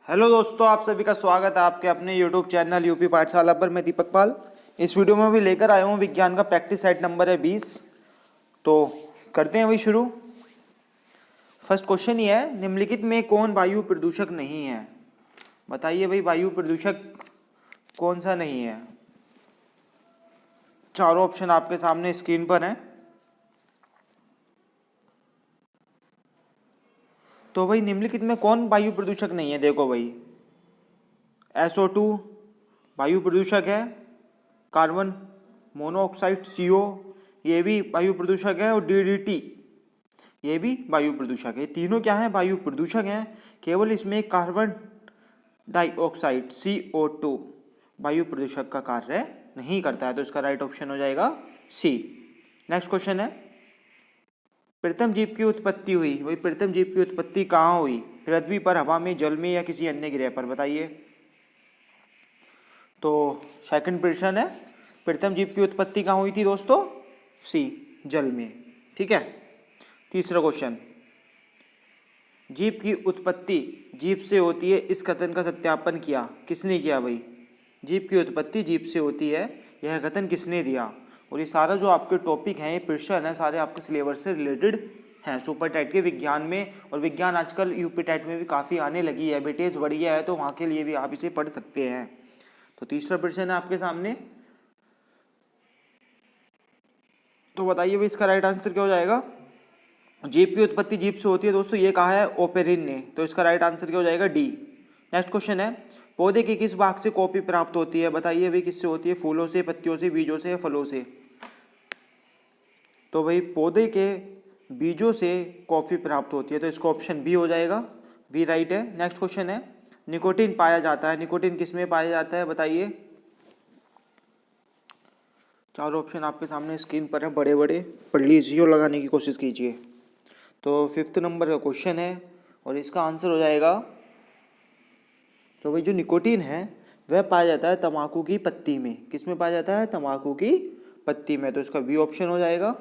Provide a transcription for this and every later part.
Hello दोस्तों, आप सभी का स्वागत है आपके अपने YouTube चैनल यूपी पाठशाला पर। मैं दीपक पाल इस वीडियो में भी लेकर आया हूँ विज्ञान का प्रैक्टिस सेट नंबर है 20। तो करते हैं वही शुरू। फर्स्ट क्वेश्चन ये है, निम्नलिखित में कौन वायु प्रदूषक नहीं है? बताइए भाई, वायु प्रदूषक कौन सा नहीं है? चारों ऑप्शन आपके सामने स्क्रीन पर हैं। तो भाई निम्नलिखित में कौन वायु प्रदूषक नहीं है? देखो भाई, SO2 वायु प्रदूषक है, कार्बन मोनोऑक्साइड CO ये भी वायु प्रदूषक है, और DDT ये भी वायु प्रदूषक है। तीनों क्या है? वायु प्रदूषक हैं। केवल इसमें कार्बन डाइऑक्साइड CO2 वायु प्रदूषक का कार्य नहीं करता है, तो इसका राइट ऑप्शन हो जाएगा C। नेक्स्ट क्वेश्चन है, प्रथम जीव की उत्पत्ति हुई। वही प्रथम जीव की उत्पत्ति कहाँ हुई? पृथ्वी पर, हवा में, जल में, या किसी अन्य ग्रह पर? बताइए। तो सेकंड प्रश्न है, प्रथम जीव की उत्पत्ति कहाँ हुई थी दोस्तों? C, जल में। ठीक है। तीसरा क्वेश्चन, जीव की उत्पत्ति जीव से होती है, इस कथन का सत्यापन किया किसने किया? भाई, जीव की उत्पत्ति जीव से होती है, यह कथन किसने दिया? और ये सारा जो आपके टॉपिक हैं, ये प्रश्न है, सारे आपके सिलेबस से रिलेटेड हैं सुपर टाइट के विज्ञान में। और विज्ञान आजकल यूपी टाइट में भी काफ़ी आने लगी है, वेटेज बढ़िया है, तो वहाँ के लिए भी आप इसे पढ़ सकते हैं। तो तीसरा प्रश्न है आपके सामने, तो बताइए भाई इसका राइट आंसर क्या हो जाएगा? जीव की उत्पत्ति जीव से होती है दोस्तों, ये कहा है ओपेरिन ने, तो इसका राइट आंसर क्या हो जाएगा? D। नेक्स्ट क्वेश्चन है, पौधे के किस भाग से कॉफी प्राप्त होती है? बताइए भाई किससे होती है? फूलों से, पत्तियों से, बीजों से, या फलों से? तो भाई पौधे के बीजों से कॉफी प्राप्त होती है, तो इसका ऑप्शन बी हो जाएगा। बी राइट है। नेक्स्ट क्वेश्चन है, निकोटीन पाया जाता है, निकोटीन किस में पाया जाता है? बताइए। चारों ऑप्शन आपके सामने स्क्रीन पर है, बड़े बड़े पढ़ लीजिए और लगाने की कोशिश कीजिए। तो फिफ्थ नंबर का क्वेश्चन है और इसका आंसर हो जाएगा, तो भाई जो निकोटीन है वह पाया जाता है तंबाकू की पत्ती में। किस में पाया जाता है? तंबाकू की पत्ती में, तो इसका बी ऑप्शन हो जाएगा।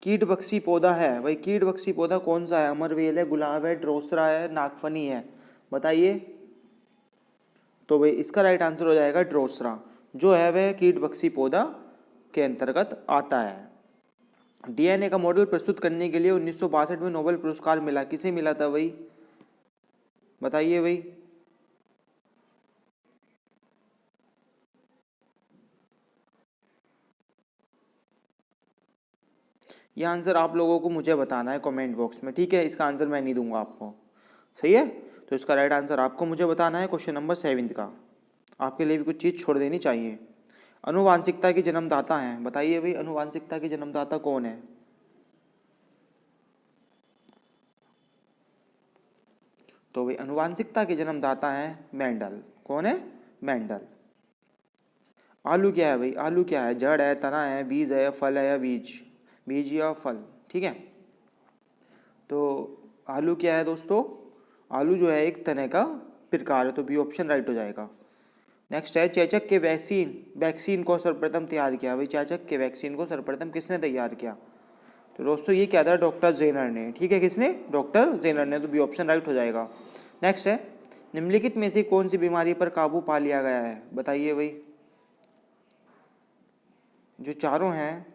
कीटभक्षी पौधा है, भाई कीटभक्षी पौधा कौन सा है? अमरवेल है, गुलाब है, ड्रोसरा है, नागफनी है? बताइए। तो भाई इसका राइट आंसर हो जाएगा ड्रोसरा, जो है वह कीटभक्षी पौधा के अंतर्गत आता है। DNA का मॉडल प्रस्तुत करने के लिए 1962 में नोबेल पुरस्कार मिला, किसे मिला था भाई? बताइए भाई। यह आंसर आप लोगों को मुझे बताना है कमेंट बॉक्स में, ठीक है? इसका आंसर मैं नहीं दूंगा आपको, सही है? तो इसका राइट आंसर आपको मुझे बताना है क्वेश्चन नंबर 7 का। आपके लिए भी कुछ चीज़ छोड़ देनी चाहिए। अनुवांशिकता के जन्मदाता हैं, बताइए भाई अनुवांशिकता के जन्मदाता कौन है? तो भाई अनुवांशिकता के जन्मदाता हैं मेंडल। कौन है? मेंडल। आलू क्या है भाई? आलू क्या है? जड़ है, तना है, बीज है, फल है, या बीज? बीज या फल, ठीक है। तो आलू क्या है दोस्तों? आलू जो है एक तने का प्रकार है, तो बी ऑप्शन राइट हो जाएगा। नेक्स्ट है, चेचक के वैक्सीन वैक्सीन को सर्वप्रथम तैयार किया। भाई चेचक के वैक्सीन को सर्वप्रथम किसने तैयार किया? तो दोस्तों ये क्या था? डॉक्टर जेनर ने, ठीक है। किसने? डॉक्टर जेनर ने, तो बी ऑप्शन राइट हो जाएगा। नेक्स्ट है, निम्नलिखित में से कौन सी बीमारी पर काबू पा लिया गया है? बताइए भाई। जो चारों हैं,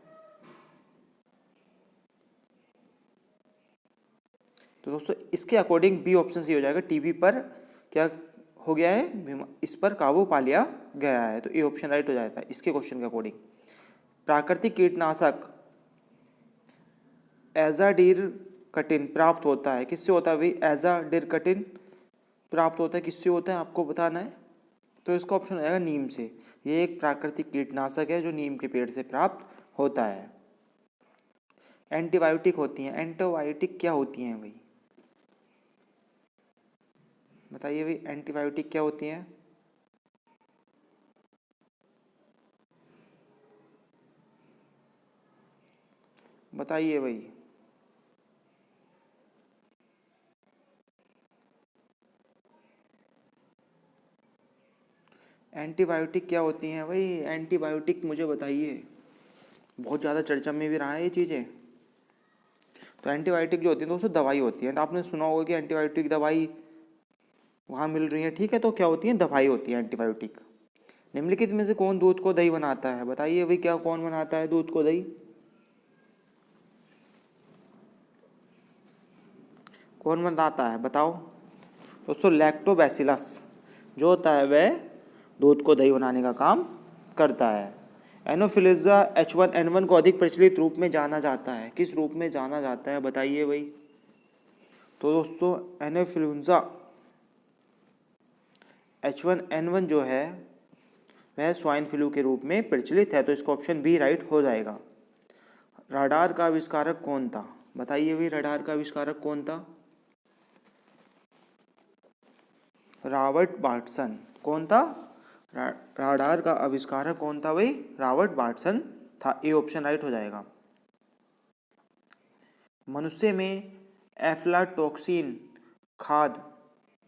तो दोस्तों इसके अकॉर्डिंग बी ऑप्शन सही हो जाएगा। टीबी पर क्या हो गया है? इस पर काबू पा लिया गया है, तो ए ऑप्शन राइट हो जाता है इसके क्वेश्चन के अकॉर्डिंग। प्राकृतिक कीटनाशक एजाडिरकटिन प्राप्त होता है, किससे होता है भाई? एजाडिरकटिन प्राप्त होता है, किससे होता है आपको बताना है। तो इसका ऑप्शन हो जाएगा नीम से। ये एक प्राकृतिक कीटनाशक है जो नीम के पेड़ से प्राप्त होता है। एंटीबायोटिक होती हैं, एंटीबायोटिक क्या होती हैं भाई? बताइए भाई एंटीबायोटिक क्या होती हैं? बताइए भाई। एंटीबायोटिक क्या होती हैं भाई? एंटीबायोटिक मुझे बताइए, बहुत ज़्यादा चर्चा में भी रहा है ये चीज़ें। तो एंटीबायोटिक जो होती है दोस्तों दवाई होती है, तो आपने सुना होगा कि एंटीबायोटिक दवाई वहाँ मिल रही है, ठीक है, तो क्या होती है, दवाई होती है, एंटीबायोटिक। निम्नलिखित में से कौन दूध को दही बनाता है, बताइए भाई, क्या कौन बनाता है दूध को दही? कौन बनाता है बताओ दोस्तों? लैक्टोबैसिलस जो होता है वह दूध को दही बनाने का काम करता है। एनोफिलिजा H1N1 को अधिक प्रचलित रूप में जाना जाता है, किस रूप में जाना जाता है बताइए भाई? तो दोस्तों एनोफिलिजा H1N1 जो है वह स्वाइन फ्लू के रूप में प्रचलित है, तो इसका ऑप्शन बी राइट हो जाएगा। रडार का आविष्कारक कौन था, बताइए भाई, रडार का आविष्कारक कौन था? रॉबर्ट बार्टसन। कौन था? राडार का आविष्कारक कौन था भाई? रॉबर्ट बार्टसन था, ए ऑप्शन राइट हो जाएगा। मनुष्य में एफ्लाटॉक्सिन खाद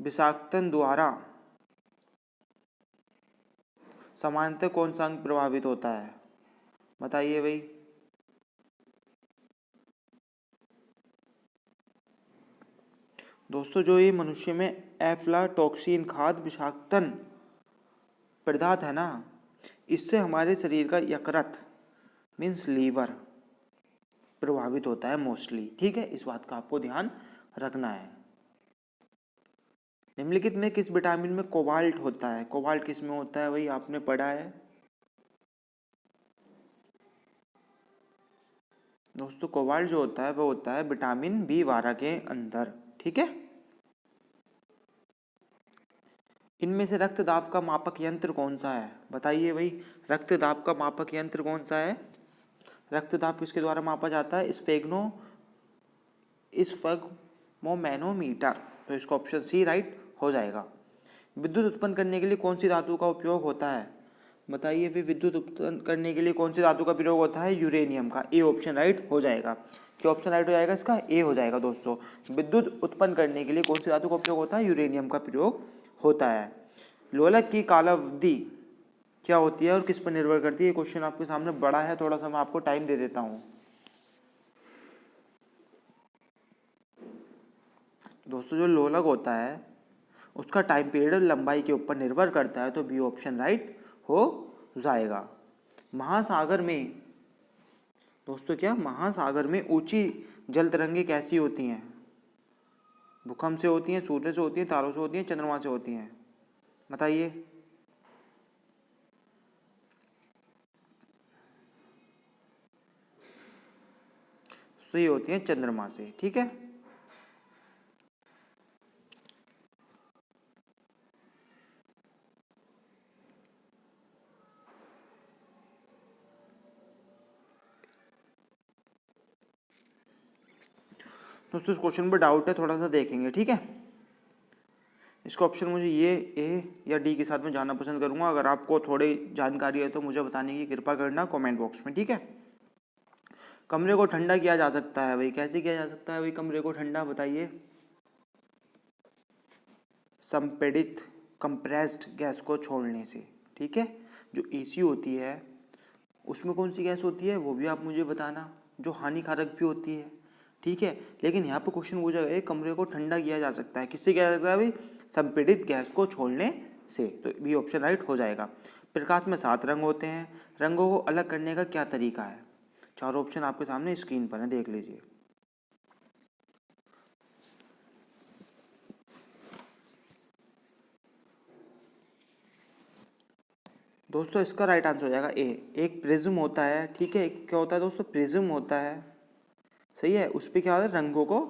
विषाक्तन द्वारा सामान्यतः कौन सा अंग प्रभावित होता है, बताइए भाई? दोस्तों जो ये मनुष्य में एफ्लाटॉक्सिन खाद विषाक्तन पदार्थ है ना, इससे हमारे शरीर का यकृत मीन्स लीवर प्रभावित होता है मोस्टली, ठीक है, इस बात का आपको ध्यान रखना है। निम्नलिखित में किस विटामिन में कोबाल्ट होता है, कोबाल्ट किस में होता है भाई, आपने पढ़ा है दोस्तों? कोबाल्ट जो होता है वो होता है विटामिन B12 के अंदर, ठीक है। इनमें से रक्त दाब का मापक यंत्र कौन सा है, बताइए भाई? रक्त दाब का मापक यंत्र कौन सा है? रक्त दाब किसके द्वारा मापा जाता है? स्फेग्मोमैनोमीटर, तो इसका ऑप्शन सी राइट हो जाएगा। विद्युत उत्पन्न करने के लिए कौन सी धातु का उपयोग होता है, बताइए फिर? विद्युत उत्पन्न करने के लिए कौन सी धातु का प्रयोग होता है? यूरेनियम का, ए ऑप्शन राइट हो जाएगा। क्या ऑप्शन राइट हो जाएगा इसका? ए हो जाएगा दोस्तों। विद्युत उत्पन्न करने के लिए कौन सी धातु का उपयोग होता है? यूरेनियम का प्रयोग होता है। लोलक की कालावधि क्या होती है और किस पर निर्भर करती है? क्वेश्चन आपके सामने बड़ा है, थोड़ा सा मैं आपको टाइम दे देता हूँ। दोस्तों जो लोलक होता है उसका टाइम पीरियड लंबाई के ऊपर निर्भर करता है, तो बी ऑप्शन राइट हो जाएगा। महासागर में दोस्तों क्या, महासागर में ऊंची जल तरंगें कैसी होती हैं? भूकंप से होती हैं, सूर्य से होती हैं, तारों से होती हैं, चंद्रमा से होती हैं, बताइए? सही होती हैं चंद्रमा से, ठीक है। दोस्तों इस क्वेश्चन पर डाउट है, थोड़ा सा देखेंगे, ठीक है। इसका ऑप्शन मुझे ये ए या डी के साथ में जाना पसंद करूंगा। अगर आपको थोड़ी जानकारी है तो मुझे बताने की कृपा करना कमेंट बॉक्स में, ठीक है। कमरे को ठंडा किया जा सकता है भाई, कैसे किया जा सकता है भाई कमरे को ठंडा, बताइए? संपीड़ित कंप्रेस्ड गैस को छोड़ने से, ठीक है। जो एसी होती है उसमें कौन सी गैस होती है वो भी आप मुझे बताना, जो हानिकारक भी होती है, ठीक है। लेकिन यहाँ पे क्वेश्चन पूछा गया कमरे को ठंडा किया जा सकता है, किससे किया जा सकता है भाई? संपीड़ित गैस को छोड़ने से, तो बी ऑप्शन राइट हो जाएगा। प्रकाश में 7 रंग होते हैं, रंगों को अलग करने का क्या तरीका है? चारों ऑप्शन आपके सामने स्क्रीन पर है, देख लीजिए। दोस्तों इसका राइट आंसर हो जाएगा ए। एक प्रिज्म होता है, ठीक है, एक क्या होता है दोस्तों? प्रिज्म होता है, सही है। उस पर क्या होता है? रंगों को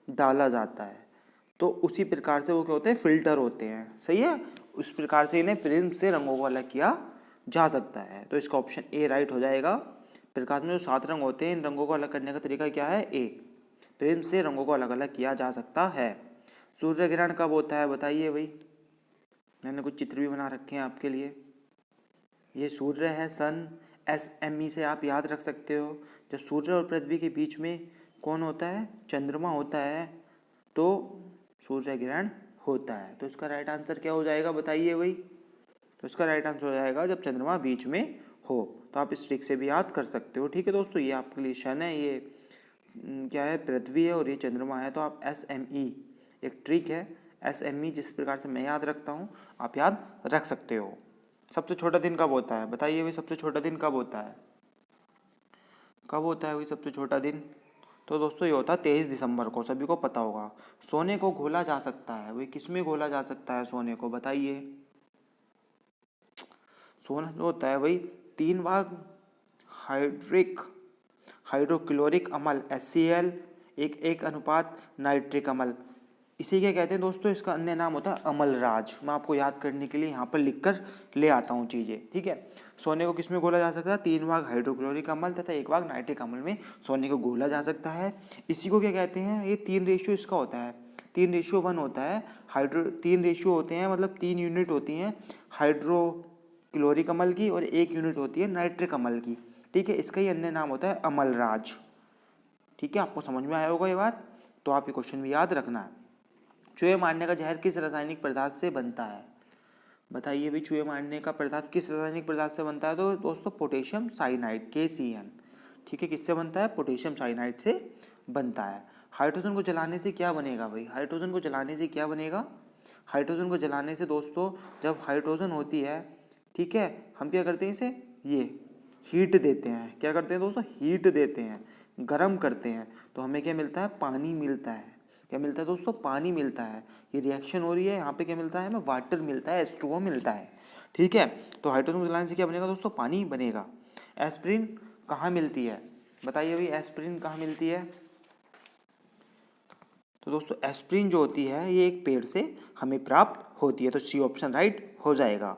डाला जाता है, तो उसी प्रकार से वो क्या होते हैं? फिल्टर होते हैं, सही है। उस प्रकार से इन्हें प्रिज्म से रंगों को अलग किया जा सकता है, तो इसका ऑप्शन ए राइट हो जाएगा। प्रकाश में जो 7 रंग होते हैं इन रंगों को अलग करने का तरीका क्या है? ए, प्रिज्म से रंगों को अलग अलग किया जा सकता है। सूर्य ग्रहण कब होता है बताइए भाई? मैंने कुछ चित्र भी बना रखे हैं आपके लिए। ये सूर्य है, सन, SME से आप याद रख सकते हो। जब सूर्य और पृथ्वी के बीच में कौन होता है? चंद्रमा होता है, तो सूर्य ग्रहण होता है। तो इसका राइट आंसर क्या हो जाएगा बताइए भाई? तो इसका राइट आंसर हो जाएगा जब चंद्रमा बीच में हो, तो आप इस ट्रिक से भी याद कर सकते हो, ठीक है दोस्तों। ये आपके लिए शन है, ये क्या है? पृथ्वी है और ये चंद्रमा है, तो आप SME एक ट्रिक है, SME जिस प्रकार से मैं याद रखता हूँ आप याद रख सकते हो। सबसे छोटा दिन कब होता है बताइए भाई, सबसे छोटा दिन कब होता है, कब होता है भाई सबसे छोटा दिन? तो दोस्तों ये होता है 23 दिसंबर को, सभी को पता होगा। सोने को घोला जा सकता है भाई, किस में घोला जा सकता है सोने को बताइए? सोना जो होता है भाई 3 भाग हाइड्रोक्लोरिक अम्ल HCl, एक अनुपात नाइट्रिक अम्ल, इसी क्या कहते हैं दोस्तों? इसका अन्य नाम होता है अम्लराज। मैं आपको याद करने के लिए यहाँ पर लिख कर ले आता हूँ चीज़ें, ठीक है। सोने को किस में घोला जा सकता है? 3 भाग हाइड्रोक्लोरिक अम्ल तथा 1 भाग नाइट्रिक अम्ल में सोने को घोला जा सकता है। इसी को क्या कहते हैं? ये 3 रेशियो इसका होता है, 3:1 होता है। 3 रेशियो होते हैं, मतलब 3 यूनिट होती हैं हाइड्रोक्लोरिक अम्ल की और 1 यूनिट होती है नाइट्रिक अम्ल की, ठीक है। इसका ही अन्य नाम होता है अम्लराज, ठीक है। आपको समझ में आया होगा ये बात, तो आप ये क्वेश्चन भी याद रखना है। चूहे मारने का जहर किस रासायनिक पदार्थ से बनता है बताइए भाई? चूहे मारने का पदार्थ किस रासायनिक पदार्थ से बनता है? तो दोस्तों पोटेशियम साइनाइड KCN, ठीक है। किससे बनता है? पोटेशियम साइनाइड से बनता है। हाइड्रोजन को जलाने से क्या बनेगा भाई? हाइड्रोजन को जलाने से क्या बनेगा? हाइड्रोजन को जलाने से दोस्तों, जब हाइड्रोजन होती है, ठीक है, हम क्या करते हैं इसे, ये हीट देते हैं। क्या करते हैं दोस्तों? हीट देते हैं, गर्म करते हैं, तो हमें क्या मिलता है? पानी मिलता है। क्या मिलता है दोस्तों? पानी मिलता है। ये रिएक्शन हो रही है, यहाँ पे क्या मिलता है? हमें वाटर मिलता है, H2O मिलता है, ठीक है। तो हाइड्रोजन को जलाने से क्या बनेगा दोस्तों? पानी बनेगा। एस्पिरिन कहाँ मिलती है बताइए भाई? एस्पिरिन कहाँ मिलती है? तो दोस्तों एस्पिरिन जो होती है ये एक पेड़ से हमें प्राप्त होती है, तो C ऑप्शन राइट हो जाएगा।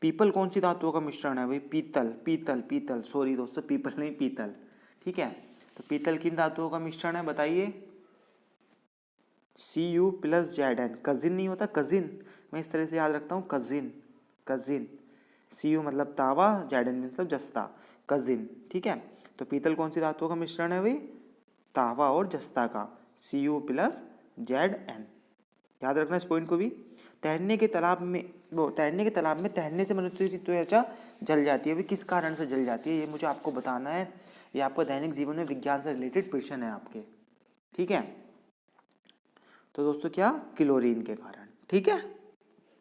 पीपल कौन सी धातुओं का मिश्रण है भाई? पीतल, सॉरी दोस्तों, पीपल नहीं, पीतल, ठीक है। तो पीतल किन धातुओं का मिश्रण है बताइए? Cu + Zn, कजिन नहीं होता, कजिन, मैं इस तरह से याद रखता हूँ, कजिन। Cu मतलब तावा, Zn मतलब जस्ता, कजिन, ठीक है। तो पीतल कौन सी धातुओं का मिश्रण है भाई? तावा और जस्ता का, Cu + Zn, याद रखना इस पॉइंट को भी। तैरने के तालाब में तैरने से मनुष्य की त्वचा जल जाती है भाई, किस कारण से जल जाती है ये मुझे आपको बताना है। ये आपको दैनिक जीवन में विज्ञान से रिलेटेड क्वेश्चन है आपके, ठीक है। तो दोस्तों क्या? क्लोरीन के कारण, ठीक है।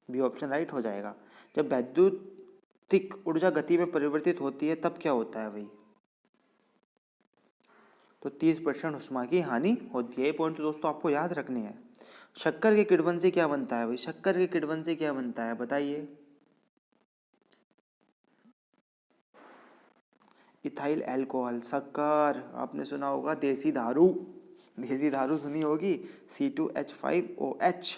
बी ऑप्शन राइट हो जाएगा। जब वैद्युतिक ऊर्जा गति में परिवर्तित होती है तब क्या होता है भाई? तो 30% ऊष्मा की हानि होती है। ये पॉइंट तो दोस्तों आपको याद रखने हैं। शक्कर के किण्वन से क्या बनता है भाई? शक्कर के किण्वन से क्या बनता है बताइए? इथाइल अल्कोहल, शक्कर, आपने सुना होगा देसी दारू सुनी होगी, C2H5OH,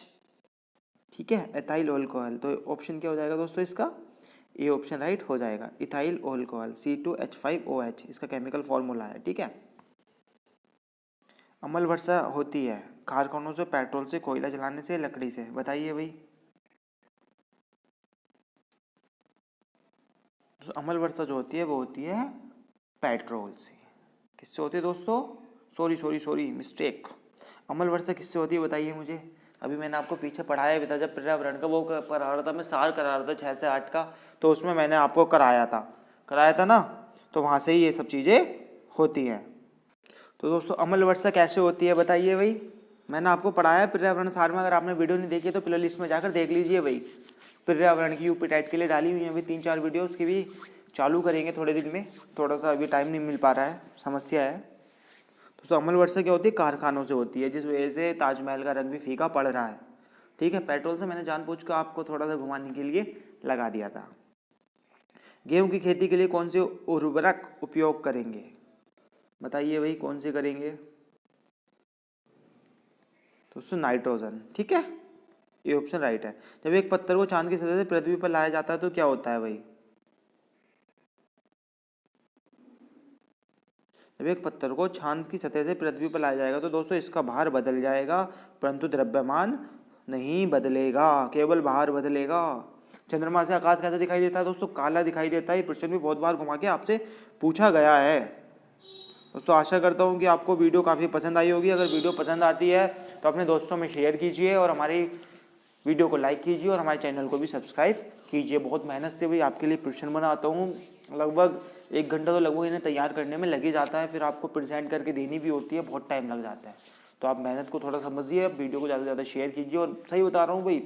ठीक है, एथाइल अल्कोहल। तो ऑप्शन क्या हो जाएगा दोस्तों इसका? ए ऑप्शन राइट हो जाएगा। इथाइल अल्कोहल C2H5OH इसका केमिकल फॉर्मूला है, ठीक है। अम्ल वर्षा होती है कारखानों से, पेट्रोल से, कोयला जलाने से, लकड़ी से बताइए भाई? तो अम्ल वर्षा जो होती है वो होती है पेट्रोल से। किससे होती है दोस्तों? Sorry mistake. अम्ल वर्षा किससे होती है बताइए मुझे? अभी मैंने आपको पीछे पढ़ाया भी था, जब पर्यावरण का वो करा रहा था, मैं सार करा रहा था 6 से 8 का, तो उसमें मैंने आपको कराया था ना, तो वहाँ से ही ये सब चीज़ें होती हैं। तो दोस्तों अम्ल वर्षा कैसे होती है बताइए भाई? मैंने आपको पढ़ाया है पर्यावरण सार में, अगर आपने वीडियो नहीं देखी तो प्ले लिस्ट में जाकर देख लीजिए भाई। पर्यावरण की यूपी टाइट के लिए डाली हुई है अभी 3-4 वीडियो, उसकी भी चालू करेंगे थोड़े दिन में, थोड़ा सा अभी टाइम नहीं मिल पा रहा है, समस्या है। तो अम्ल वर्षा क्या होती है? कारखानों से होती है, जिस वजह से ताजमहल का रंग भी फीका पड़ रहा है, ठीक है। पेट्रोल से मैंने जानबूझ कर आपको थोड़ा सा घुमाने के लिए लगा दिया था। गेहूं की खेती के लिए कौन से उर्वरक उपयोग करेंगे बताइए भाई? कौन से करेंगे? तो उससे नाइट्रोजन, ठीक है, ये ऑप्शन राइट है। जब एक पत्थर को चांद की सतह से पृथ्वी पर लाया जाता है तो क्या होता है भाई? जब एक पत्थर को चांद की सतह से पृथ्वी पर लाया जाएगा तो दोस्तों इसका भार बदल जाएगा, परंतु द्रव्यमान नहीं बदलेगा, केवल भार बदलेगा। चंद्रमा से आकाश कैसा दिखाई देता है दोस्तों? काला दिखाई देता है। ये प्रश्न भी बहुत बार घुमा के आपसे पूछा गया है। दोस्तों आशा करता हूँ कि आपको वीडियो काफ़ी पसंद आई होगी। अगर वीडियो पसंद आती है तो अपने दोस्तों में शेयर कीजिए और हमारी वीडियो को लाइक कीजिए और हमारे चैनल को भी सब्सक्राइब कीजिए। बहुत मेहनत से भी आपके लिए प्रश्न बनाता हूँ, लगभग 1 घंटा तो लगभग इन्हें तैयार करने में लग ही जाता है, फिर आपको प्रेजेंट करके देनी भी होती है, बहुत टाइम लग जाता है। तो आप मेहनत को थोड़ा समझिए, आप वीडियो को ज़्यादा से ज़्यादा शेयर कीजिए। और सही बता रहा हूँ भाई,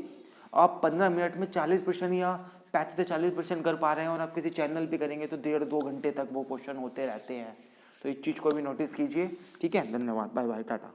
आप 15 मिनट में 40% या 35 से 40% कर पा रहे हैं, और आप किसी चैनल पे करेंगे तो 1.5-2 घंटे तक वो क्वेश्चन होते रहते हैं। तो इस चीज़ को भी नोटिस कीजिए। ठीक है, धन्यवाद, बाय बाय, टाटा।